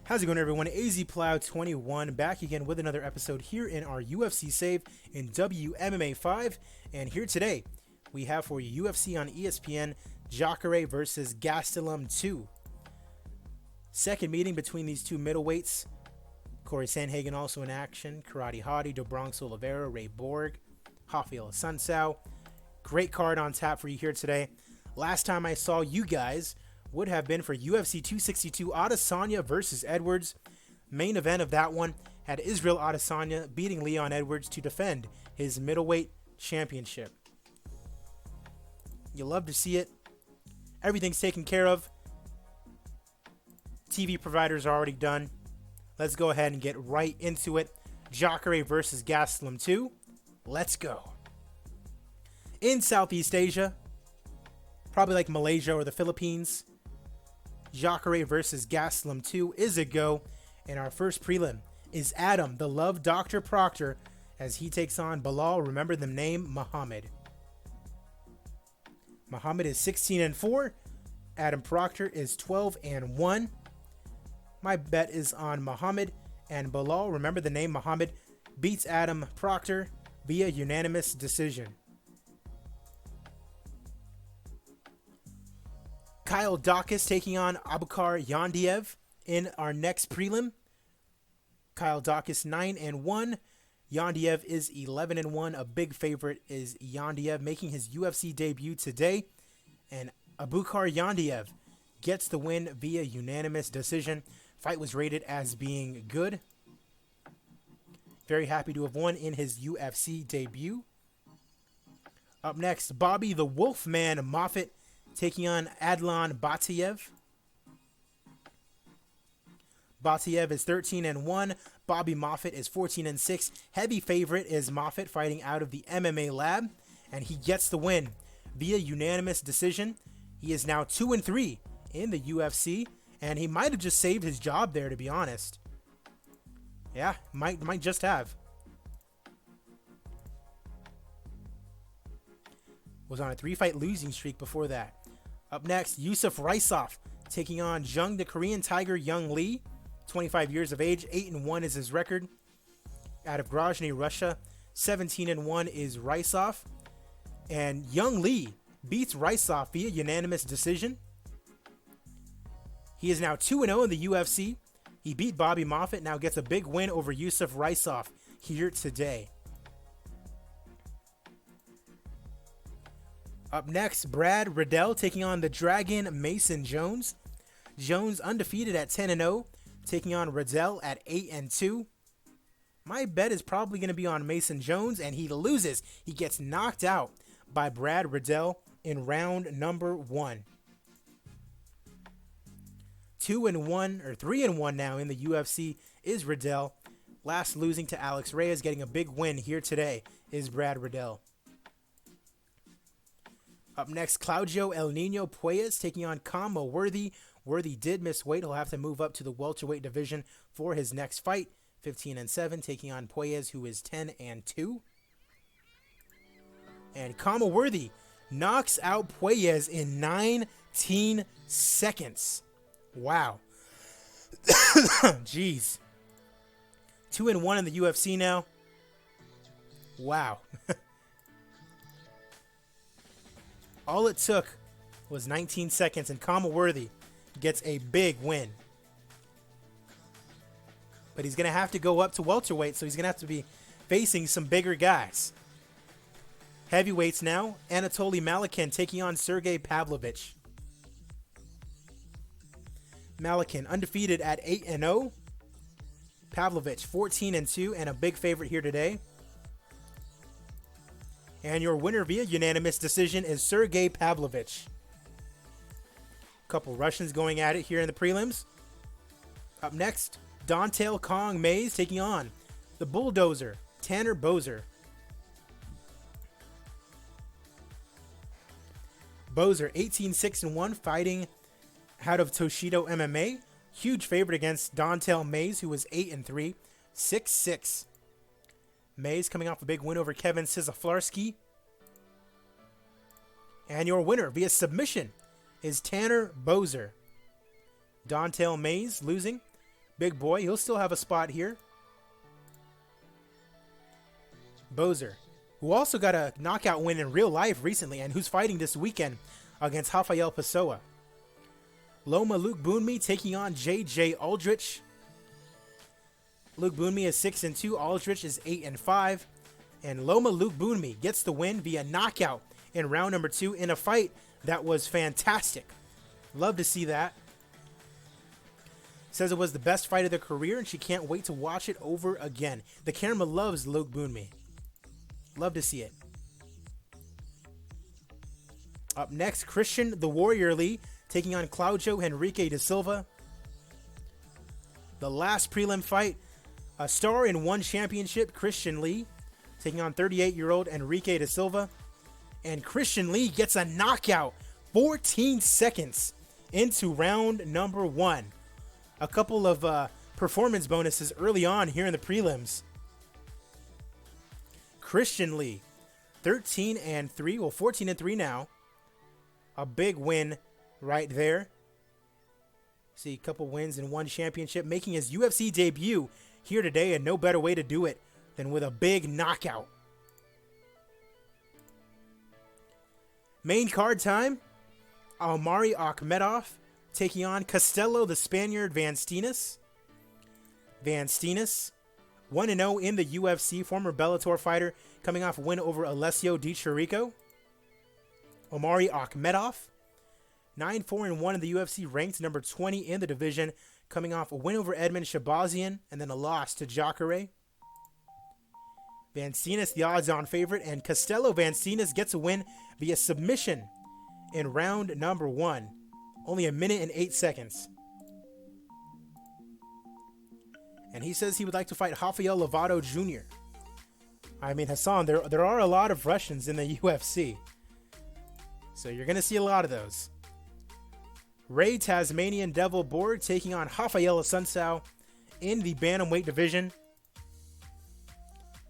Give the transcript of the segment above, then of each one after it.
How's it going, everyone? AZ Plow 21 back again with another episode here in our UFC save in WMMA 5. And here today, we have for you UFC on ESPN, JACARE versus Gastelum 2. Second meeting between these two middleweights. Corey Sandhagen also in action. Karate Hottie, Do Bronx Oliveira, Ray Borg, Rafael Sunsao. Great card on tap for you here today. Last time I saw you guys would have been for UFC 262 Adesanya versus Edwards. Main event of that one had Israel Adesanya beating Leon Edwards to defend his middleweight championship. You love to see it. Everything's taken care of. TV providers are already done. Let's go ahead and get right into it. JACARE versus Gastelum 2. Let's go. In Southeast Asia, probably like Malaysia or the Philippines, JACARE versus Gastelum 2 is a go. And our first prelim is Adam, the Love Dr. Proctor, as he takes on Bilal, remember the name, Muhammad. Muhammad is 16-4. Adam Proctor is 12-1. My bet is on Muhammad, and Bilal, remember the name, Muhammad, beats Adam Proctor via unanimous decision. Kyle Daukaus taking on Abubakar Yandiev in our next prelim. Kyle Daukaus 9-1. Yandiev is 11-1. A big favorite is Yandiev making his UFC debut today. And Abubakar Yandiev gets the win via unanimous decision. Fight was rated as being good. Very happy to have won in his UFC debut. Up next, Bobby the Wolfman Moffett taking on Adlan Batiev. Batiev is 13-1. Bobby Moffett is 14-6. Heavy favorite is Moffett fighting out of the MMA lab, and he gets the win via unanimous decision. He is now 2-3 in the UFC, and he might have just saved his job there, to be honest. Yeah, might just have. Was on a 3-fight losing streak before that. Up next, Yusuf Raisov taking on Jung the Korean Tiger Young Lee. 25 years of age, 8-1 is his record. Out of Grozny, Russia, 17-1 is Raisov. And Young Lee beats Raisov via unanimous decision. He is now 2-0 in the UFC. He beat Bobby Moffett, now gets a big win over Yusuf Raisov here today. Up next, Brad Riddell taking on the Dragon Mason Jones. Jones undefeated at 10-0, taking on Riddell at 8-2. My bet is probably going to be on Mason Jones, and he loses. He gets knocked out by Brad Riddell in round number 1. 2-1 or 3-1 now in the UFC is Riddell. Last losing to Alex Reyes, getting a big win here today is Brad Riddell. Up next, Claudio El Nino Puelles taking on Kama Worthy. Worthy did miss weight. He'll have to move up to the welterweight division for his next fight. 15-7, taking on Puelles, who is 10-2. And Kama Worthy knocks out Puelles in 19 seconds. Wow. Jeez. 2-1 in the UFC now. Wow. All it took was 19 seconds, and Kama Worthy gets a big win. But he's going to have to go up to welterweight, so he's going to have to be facing some bigger guys. Heavyweights now, Anatoly Malikin taking on Sergey Pavlovich. Malikin undefeated at 8-0. Pavlovich 14-2, and a big favorite here today. And your winner via unanimous decision is Sergey Pavlovich. Couple Russians going at it here in the prelims. Up next, Dontel Kong Mays taking on the Bulldozer, Tanner Boser. Boser 18-6-1 fighting out of Toshido MMA. Huge favorite against Dontel Mays, who was 8-3, 6-6. Mays coming off a big win over Kevin Sizaflarski. And your winner via submission is Tanner Boser. Dontel Mays losing Big boy, he'll still have a spot here. Bozer, who also got a knockout win in real life recently and who's fighting this weekend against Rafael Pessoa. Loma Luke Boonmi taking on J.J. Aldrich. Luke Boonmi is 6-2. Aldrich is 8-5. And Loma Luke Boonmi gets the win via knockout in round number 2 in a fight that was fantastic. Love to see that. Says it was the best fight of their career and she can't wait to watch it over again. The camera loves Luke Boonmi. Love to see it. Up next, Christian the Warrior Lee taking on Claudio Henrique da Silva. The last prelim fight, a star in one championship, Christian Lee taking on 38-year-old Henrique da Silva. And Christian Lee gets a knockout 14 seconds into round number 1. A couple of performance bonuses early on here in the prelims. Christian Lee, 13-3, well 14-3 now. A big win right there. See, a couple wins in one championship, making his UFC debut here today, and no better way to do it than with a big knockout. Main card time, Omari Akhmedov taking on Castelo the Spaniard Van Steenis. Van Steenis, 1-0 in the UFC, former Bellator fighter, coming off a win over Alessio Di Chirico. Omari Akhmedov, 9-4-1 in the UFC, ranked number 20 in the division, coming off a win over Edmund Shabazian and then a loss to JACARE. Van Steenis, the odds-on favorite, and Castelo Van Steenis gets a win via submission in round number 1. Only 1 minute and 8 seconds. And he says he would like to fight Rafael Lovato Jr. I mean, Hassan, there are a lot of Russians in the UFC. So you're going to see a lot of those. Ray Tasmanian Devil Borg taking on Rafael Assunção in the bantamweight division.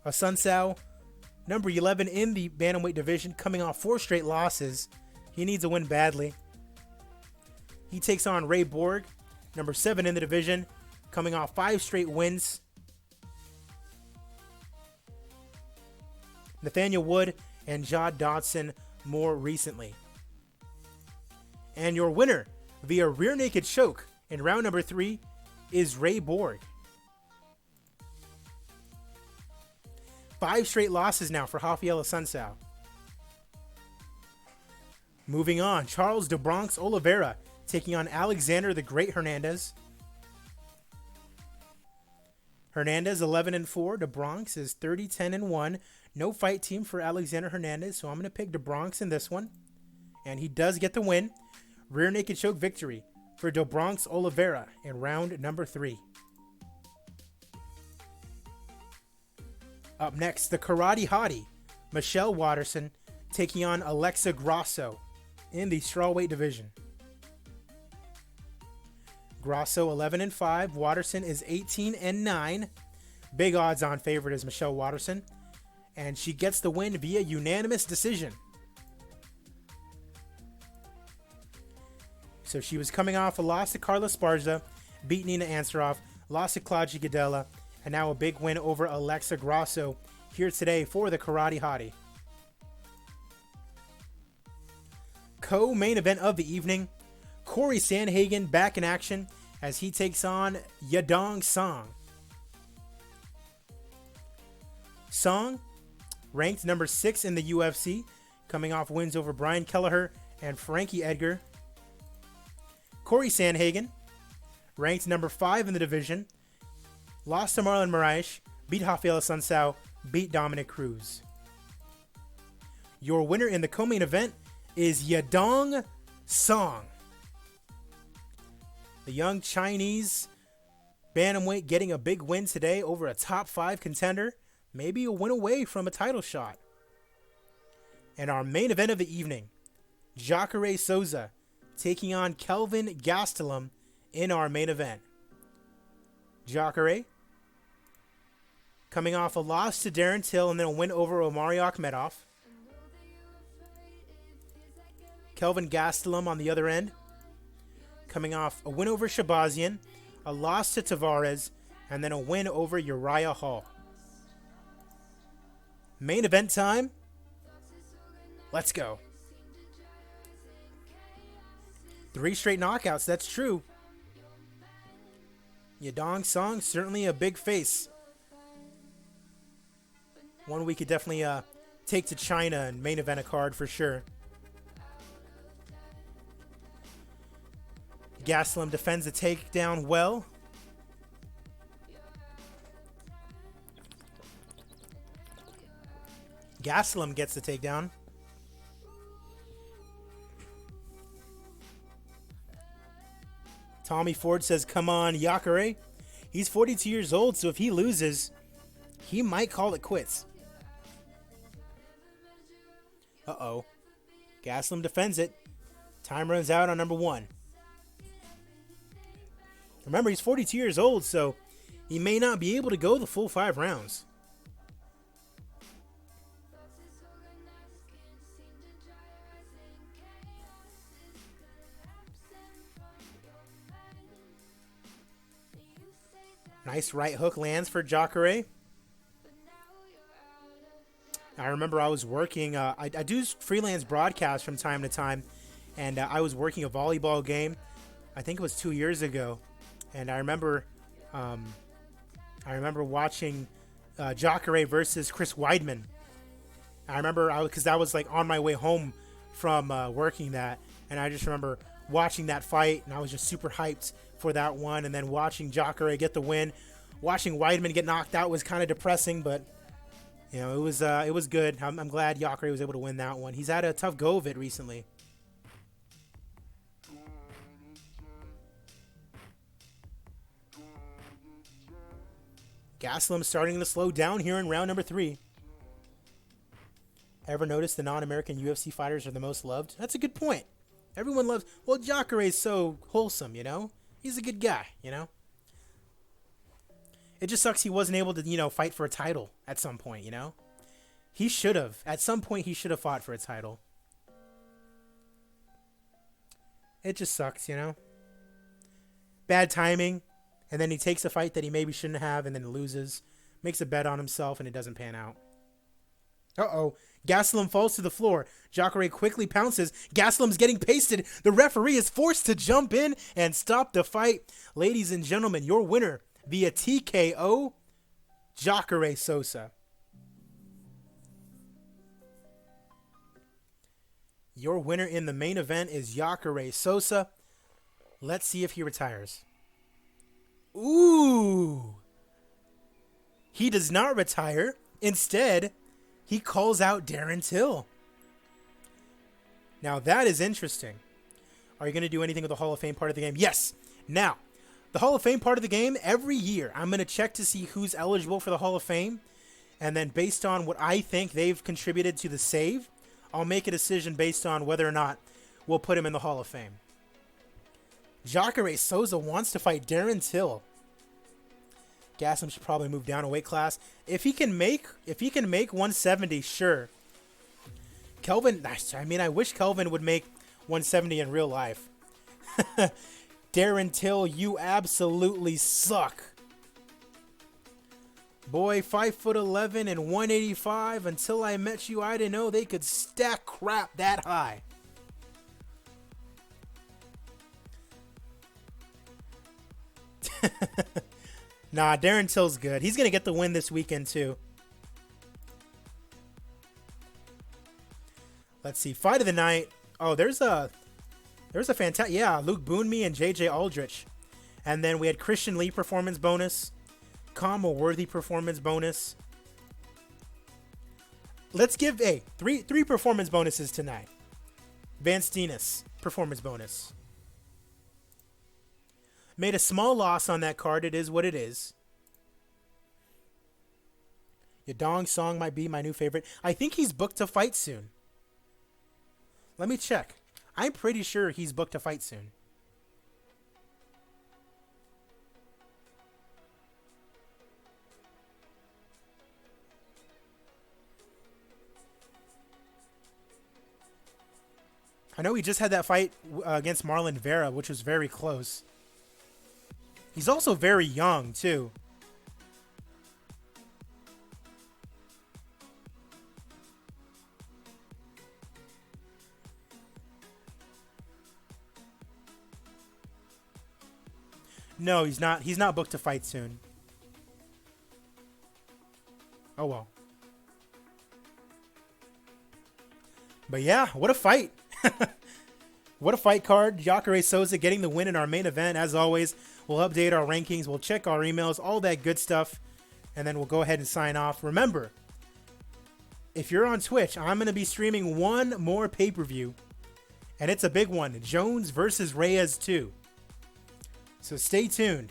Assunção, number 11 in the bantamweight division, coming off 4 straight losses. He needs a win badly. He takes on Ray Borg, number 7 in the division, coming off 5 straight wins. Nathaniel Wood and Jod Dodson more recently. And your winner via rear naked choke in round number 3 is Ray Borg. 5 straight losses now for Rafael Assunção. Moving on, Charles de Bronx Oliveira taking on Alexander the Great Hernandez. Hernandez 11-4. De Bronx is 30-10-1. No fight team for Alexander Hernandez, so I'm going to pick De Bronx in this one. And he does get the win. Rear naked choke victory for De Bronx Oliveira in round number 3. Up next, the Karate Hottie, Michelle Watterson, taking on Alexa Grasso in the strawweight division. Grasso 11-5. Watterson is 18-9. Big odds on favorite is Michelle Watterson. And she gets the win via unanimous decision. So she was coming off a loss to Carla Esparza, beat Nina Ansaroff, lost to Claudia Gadella, and now a big win over Alexa Grasso here today for the Karate Hottie. Co-main event of the evening, Corey Sandhagen back in action as he takes on Yadong Song. Song, ranked number 6 in the UFC, coming off wins over Brian Kelleher and Frankie Edgar. Corey Sandhagen, ranked number 5 in the division, lost to Marlon Moraes, beat Rafael Assunção, beat Dominic Cruz. Your winner in the co-main event is Yadong Song. The young Chinese bantamweight getting a big win today over a top 5 contender, maybe a win away from a title shot. And our main event of the evening, Jacare Souza taking on Kelvin Gastelum in our main event. Jacare, coming off a loss to Darren Till and then a win over Omari Akhmedov. Kelvin Gastelum on the other end, coming off a win over Shabazian, a loss to Tavares, and then a win over Uriah Hall. Main event time. Let's go. 3 straight knockouts, that's true. Yadong Song, certainly a big face. One we could definitely take to China and main event a card for sure. Gastelum defends the takedown well. Gastelum gets the takedown. Tommy Ford says, come on, JACARE. He's 42 years old, so if he loses, he might call it quits. Uh-oh. Gastelum defends it. Time runs out on number 1. Remember, he's 42 years old, so he may not be able to go the full 5 rounds. Nice right hook lands for JACARE. I remember I was working, I do freelance broadcasts from time to time, and I was working a volleyball game. I think it was 2 years ago, and I remember watching JACARE versus Chris Weidman. I remember because I was like on my way home from working that, and I just remember watching that fight, and I was just super hyped for that one, and then watching JACARE get the win. Watching Weidman get knocked out was kind of depressing, but you know, it was good. I'm glad JACARE was able to win that one. He's had a tough go of it recently. Gastelum starting to slow down here in round number 3. Ever notice the non-American UFC fighters are the most loved? That's a good point. Everyone loves... Well, JACARE is so wholesome, you know? He's a good guy, you know? It just sucks he wasn't able to, you know, fight for a title at some point, you know? He should have. At some point, he should have fought for a title. It just sucks, you know? Bad timing. And then he takes a fight that he maybe shouldn't have and then loses. Makes a bet on himself and it doesn't pan out. Uh-oh. Gastelum falls to the floor. JACARE quickly pounces. Gastelum's getting pasted. The referee is forced to jump in and stop the fight. Ladies and gentlemen, your winner via TKO, JACARE SOUZA. Your winner in the main event is JACARE SOUZA. Let's see if he retires. Ooh. He does not retire. Instead, he calls out Darren Till. Now, that is interesting. Are you going to do anything with the Hall of Fame part of the game? Yes. Now, the Hall of Fame part of the game, every year, I'm going to check to see who's eligible for the Hall of Fame. And then based on what I think they've contributed to the save, I'll make a decision based on whether or not we'll put him in the Hall of Fame. JACARE SOUZA wants to fight Darren Till. Gastelum should probably move down a weight class. If he can make 170, sure. Kelvin, I mean, I wish Kelvin would make 170 in real life. Darren Till, you absolutely suck. Boy, 5'11" and 185. Until I met you, I didn't know they could stack crap that high. Nah, Darren Till's good. He's going to get the win this weekend, too. Let's see. Fight of the night. Oh, there's a fantastic... Yeah, Luke Boonme and JJ Aldrich. And then we had Christian Lee performance bonus. Kama Worthy performance bonus. Let's give three performance bonuses tonight. Vance Denis performance bonus. Made a small loss on that card. It is what it is. Yadong Song might be my new favorite. I think he's booked to fight soon. Let me check. I'm pretty sure he's booked to fight soon. I know he just had that fight against Marlon Vera, which was very close. He's also very young, too. No, he's not. He's not booked to fight soon. Oh, well. But yeah, what a fight. What a fight card. JACARE SOUZA getting the win in our main event. As always, we'll update our rankings. We'll check our emails, all that good stuff. And then we'll go ahead and sign off. Remember, if you're on Twitch, I'm going to be streaming one more pay-per-view. And it's a big one. Jones versus Reyes 2. So stay tuned.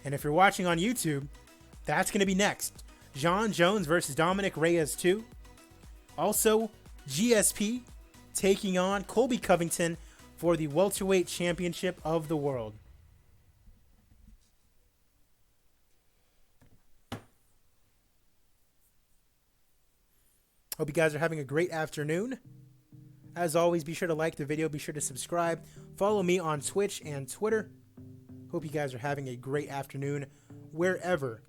And if you're watching on YouTube, that's going to be next. Jon Jones versus Dominic Reyes 2. Also, GSP taking on Colby Covington for the welterweight championship of the world. Hope you guys are having a great afternoon. As always, be sure to like the video. Be sure to subscribe. Follow me on Twitch and Twitter. Hope you guys are having a great afternoon wherever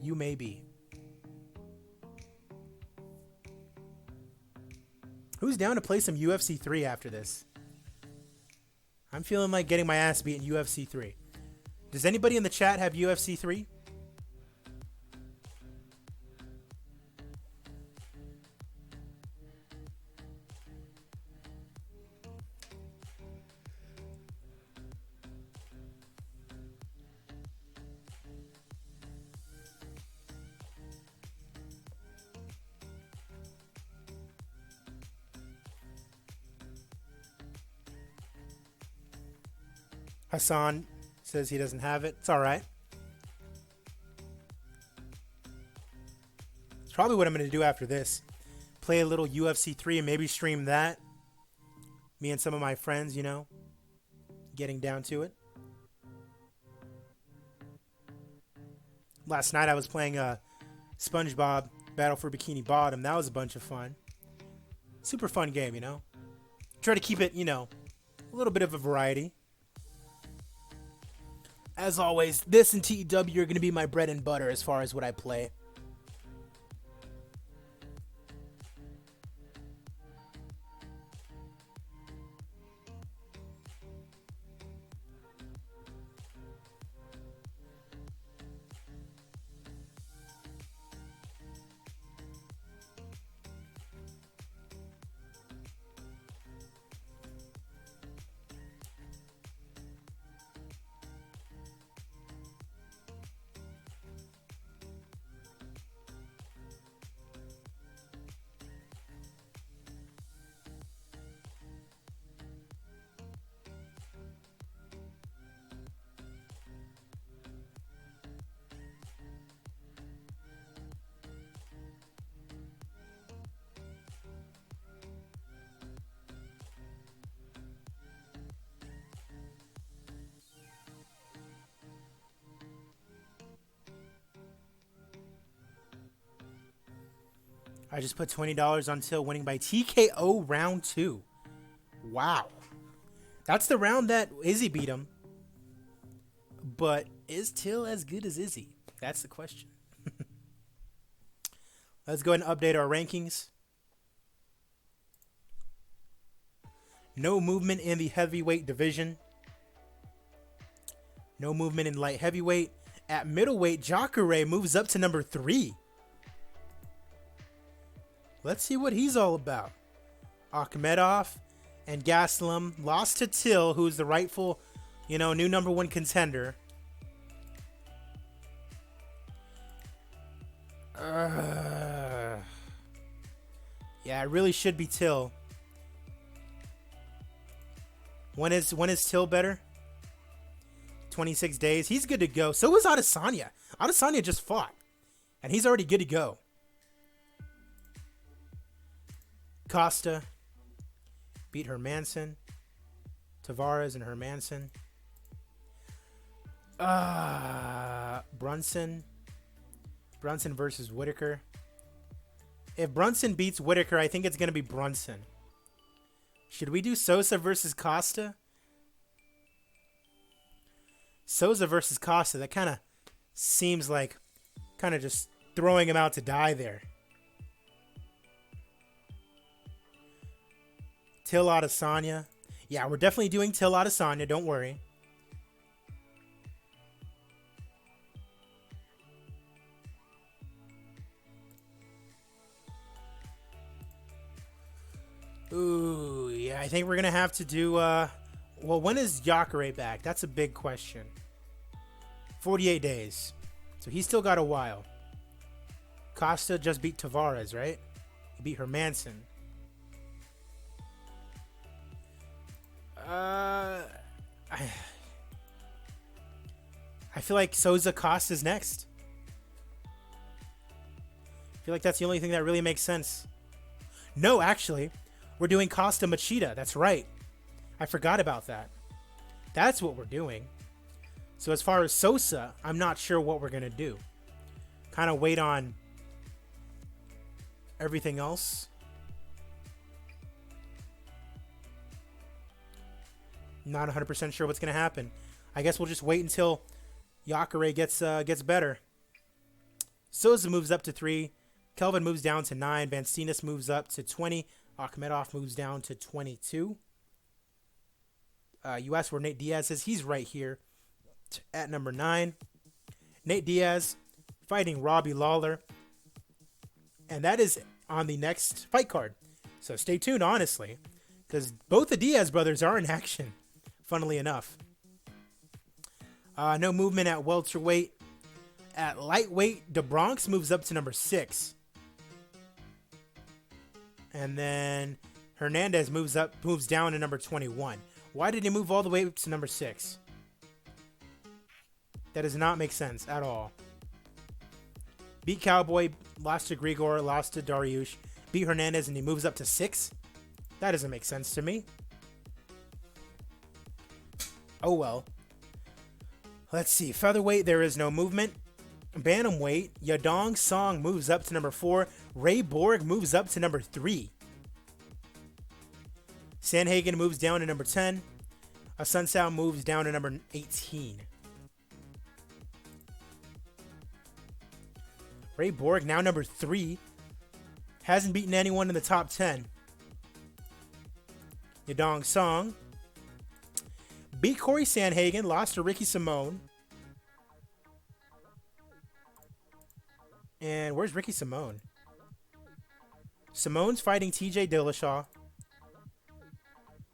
you may be. Who's down to play some UFC 3 after this? I'm feeling like getting my ass beat in UFC 3. Does anybody in the chat have UFC 3? Hassan says he doesn't have it. It's all right. It's probably what I'm going to do after this. Play a little UFC 3 and maybe stream that. Me and some of my friends, you know, getting down to it. Last night I was playing SpongeBob Battle for Bikini Bottom. That was a bunch of fun. Super fun game, you know. Try to keep it, you know, a little bit of a variety. As always, this and TEW are going to be my bread and butter as far as what I play. I just put $20 on Till winning by TKO round 2. Wow. That's the round that Izzy beat him. But is Till as good as Izzy? That's the question. Let's go ahead and update our rankings. No movement in the heavyweight division. No movement in light heavyweight. At middleweight, JACARE moves up to number 3. Let's see what he's all about. Akhmedov and GASTELUM lost to Till, who's the rightful, you know, new number 1 contender. Yeah, it really should be Till. When is Till better? 26 days. He's good to go. So is Adesanya. Adesanya just fought, and he's already good to go. Costa beat Hermanson. Tavares and Hermanson. Brunson versus Whitaker. If Brunson beats Whitaker, I think it's going to be Brunson. Should we do Souza versus Costa? Souza versus Costa. That kind of seems like kind of just throwing him out to die there. Till Adesanya. Yeah, we're definitely doing Till Adesanya. Don't worry. Ooh, yeah, I think we're going to have to do, well, when is Jacare back? That's a big question. 48 days. So he's still got a while. Costa just beat Tavares, right? He beat Hermanson. I feel like Souza Costa's next. I feel like that's the only thing that really makes sense. No, actually. We're doing Costa Machida. That's right. I forgot about that. That's what we're doing. So as far as Souza, I'm not sure what we're going to do. Kind of wait on everything else. Not 100% sure what's going to happen. I guess we'll just wait until Jacare gets better. Souza moves up to 3. Kelvin moves down to 9. Vanstinas moves up to 20. Akhmedov moves down to 22. You asked where Nate Diaz is. He's right here at number 9. Nate Diaz fighting Robbie Lawler. And that is on the next fight card. So stay tuned, honestly, because both the Diaz brothers are in action, funnily enough. No movement at welterweight. At lightweight, DeBronx moves up to number 6. And then Hernandez moves down to number 21. Why did he move all the way up to number 6? That does not make sense at all. Beat Cowboy, lost to Grigor, lost to Dariush. Beat Hernandez and he moves up to 6? That doesn't make sense to me. Oh well. Let's see. Featherweight, there is no movement. Bantamweight, Yadong Song moves up to number 4. Ray Borg moves up to number 3. Sandhagen moves down to number 10. Asuncao moves down to number 18. Ray Borg, now number 3. Hasn't beaten anyone in the top 10. Yadong Song beat Corey Sandhagen, lost to Ricky Simone. And where's Ricky Simone? Simone's fighting TJ Dillashaw.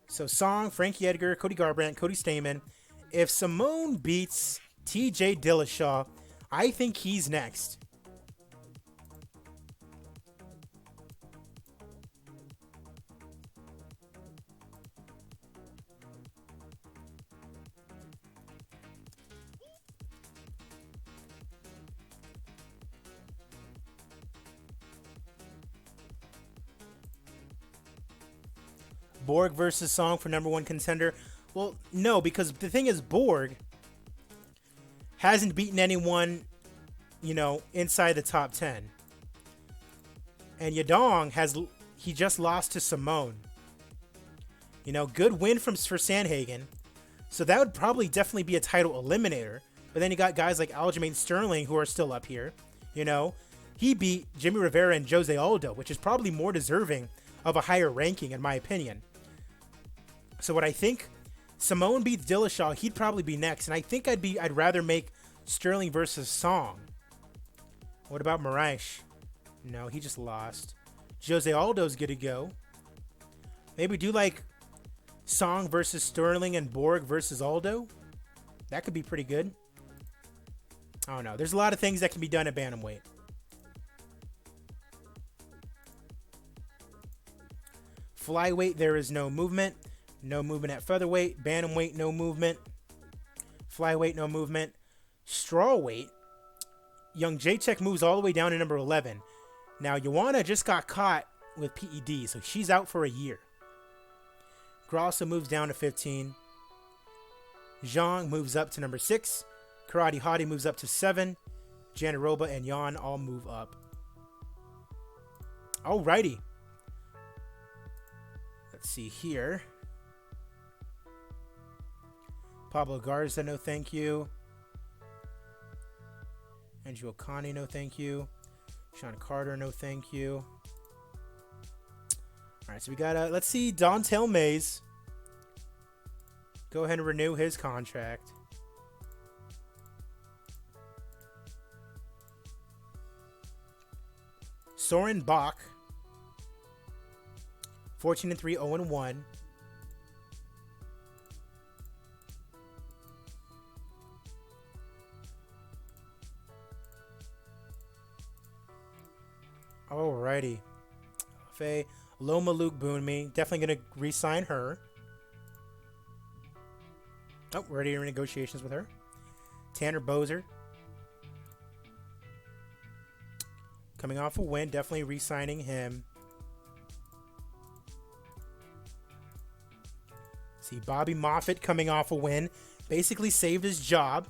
So Song, Frankie Edgar, Cody Garbrandt, Cody Stamen. If Simone beats TJ Dillashaw, I think he's next. Borg versus Song for number 1 contender. Well, no, because the thing is, Borg hasn't beaten anyone, inside the top 10. And Yadong he just lost to Simone. Good win for Sandhagen. So that would probably definitely be a title eliminator. But then you got guys like Aljamain Sterling who are still up here. He beat Jimmy Rivera and Jose Aldo, which is probably more deserving of a higher ranking in my opinion. So what I think, Simone beats Dillashaw, he'd probably be next. And I think I'd rather make Sterling versus Song. What about Moraes? No, he just lost. Jose Aldo's good to go. Maybe do like Song versus Sterling and Borg versus Aldo. That could be pretty good. I don't know. There's a lot of things that can be done at bantamweight. Flyweight, there is no movement. No movement at featherweight. Bantamweight, no movement. Flyweight, no movement. Strawweight, young Jacek moves all the way down to number 11. Now, Joanna just got caught with PED, so she's out for a year. Grosso moves down to 15. Zhang moves up to number 6. Karate Hottie moves up to 7. Janaroba and Yan all move up. Alrighty. Let's see here. Pablo Garza, no thank you. Andrew Okani, no thank you. Sean Carter, no thank you. Alright, so we got, let's see, Dontel Mays. Go ahead and renew his contract. Soren Bach. 14-3, 0-1. Alrighty. Faye. Loma Luke Boonme. Definitely going to re-sign her. Oh, we're already in negotiations with her. Tanner Bozer. Coming off a win. Definitely re-signing him. See, Bobby Moffitt coming off a win. Basically saved his job.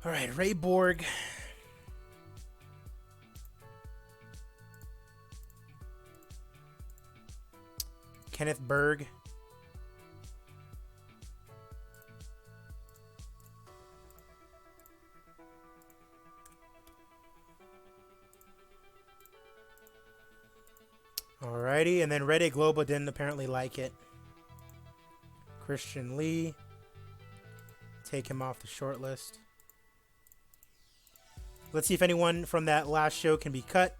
All right, Ray Borg. Kenneth Berg. Alrighty, and then Rede Globo didn't apparently like it. Christian Lee. Take him off the short list. Let's see if anyone from that last show can be cut.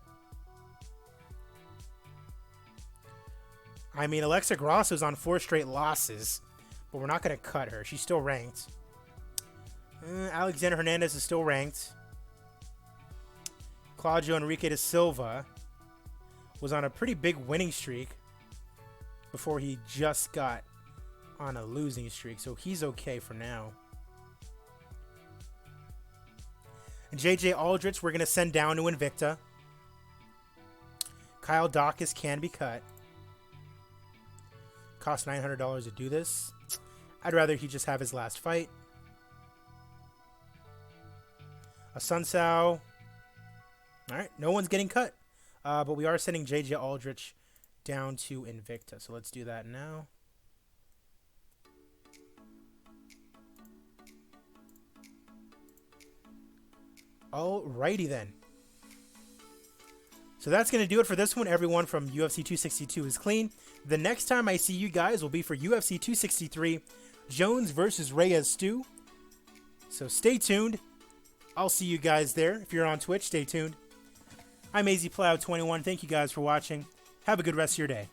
I mean, Alexa Grosso's on 4 straight losses, but we're not going to cut her. She's still ranked. Alexander Hernandez is still ranked. Claudio Enrique da Silva was on a pretty big winning streak before he just got on a losing streak, so he's okay for now. And JJ Aldrich, we're going to send down to Invicta. Kyle Dawkins can be cut. Cost $900 to do this. I'd rather he just have his last fight. A Sunsao. Alright, no one's getting cut. But we are sending JJ Aldrich down to Invicta. So let's do that now. Alrighty then. So that's going to do it for this one. Everyone from UFC 262 is clean. The next time I see you guys will be for UFC 263, Jones versus Reyes Stu. So stay tuned. I'll see you guys there. If you're on Twitch, stay tuned. I'm AZPlow21. Thank you guys for watching. Have a good rest of your day.